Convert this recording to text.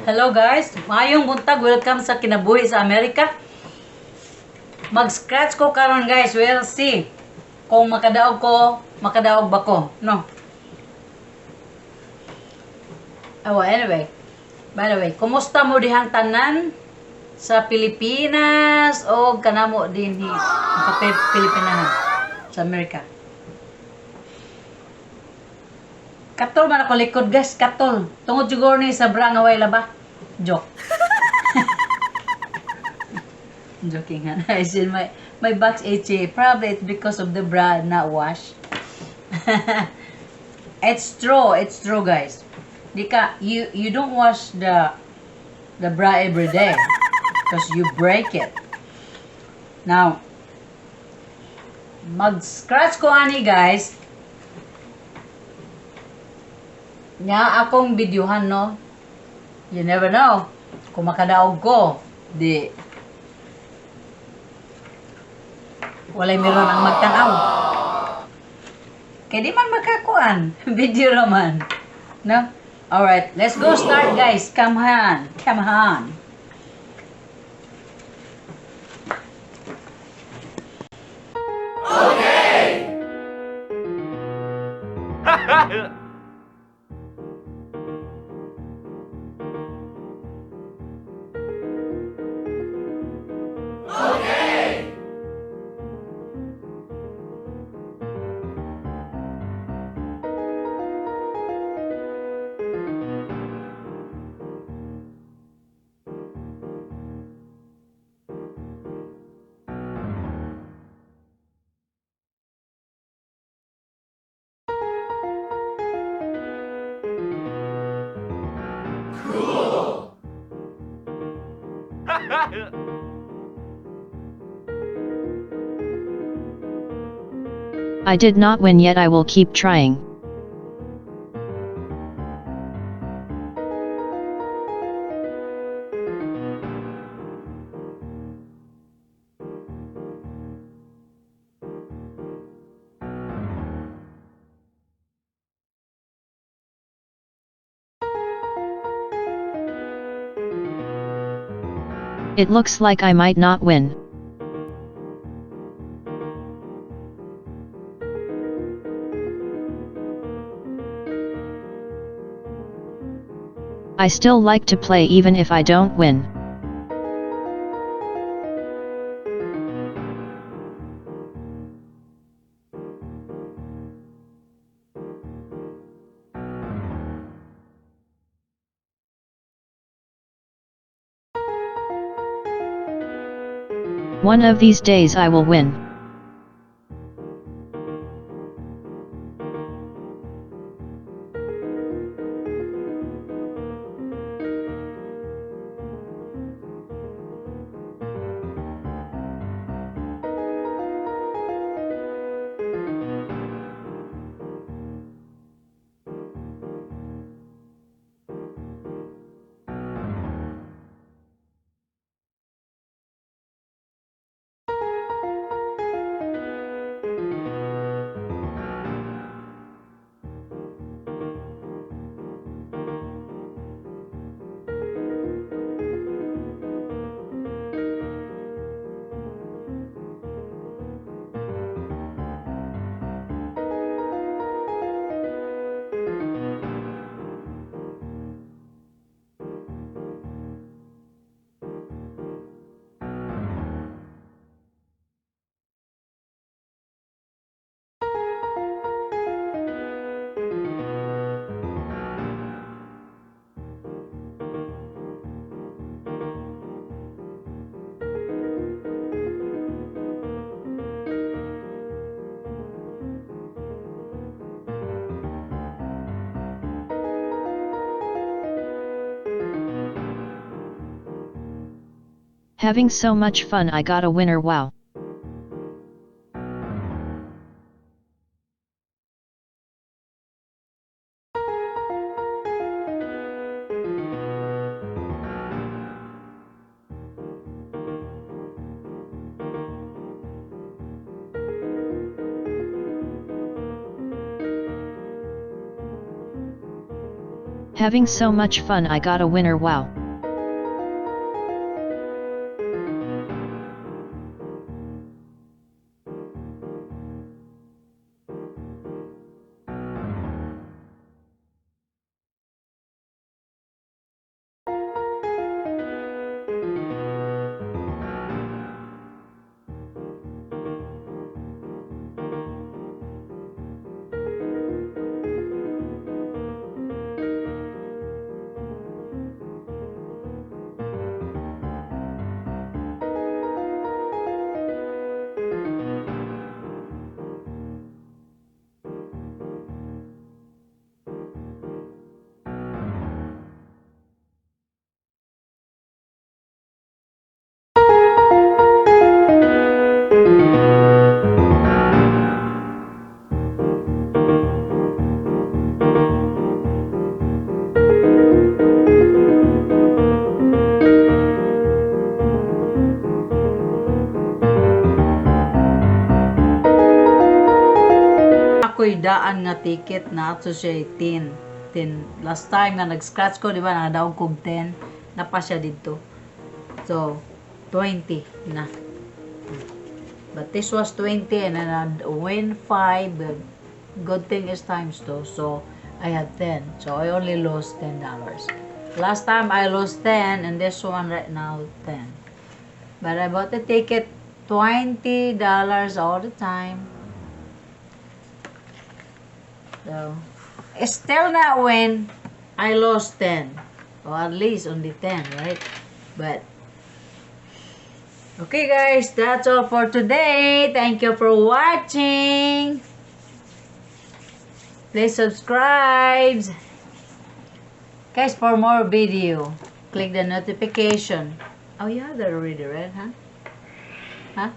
Hello guys, mayong buntag, welcome sa kinabuhi sa Amerika. Mag-scratch ko karon guys, we'll see kung makadaog ba ko, no? Oh, anyway, by the way, kumusta mo dihang tanan sa Pilipinas o kanamo din sa Pilipinas sa Amerika? Katol man ako likod guys, katol. Tungod siguro ni sa bra nga way laba. Joke. Joking ha. I said my back's itchy. Probably it's because of the bra not washed. It's true guys. You don't wash the bra every day because you break it. Now, mag-scratch ko ani guys. Nga akong videohan, no? You never know. Kung makadaog ko, di walay meron ang magtanaw. Kaya di man magkakuan. Video naman. No? Alright, let's go start guys. Come on. Come on. Okay! Okay! Cool! I did not win yet. I will keep trying. It looks like I might not win. I still like to play even if I don't win. One of these days I will win. Having so much fun, I got a winner. Wow. Having so much fun, I got a winner. Wow. ako'y daan nga ticket na ato siya 10. Last time nga nag-scratch ko, di ba, nakadaog kog 10. Napa siya dito. So, 20 na. But this was 20 and then I win 5. Good thing is times 2. So, I had 10. So, I only lost $10. Last time I lost 10 and this one right now 10. But I bought the ticket $20 all the time. So, still not win. I lost 10. Or at least only 10, right? But, okay guys, that's all for today. Thank you for watching. Please subscribe. Guys, for more video, click the notification. Oh, you have that already, right? Huh?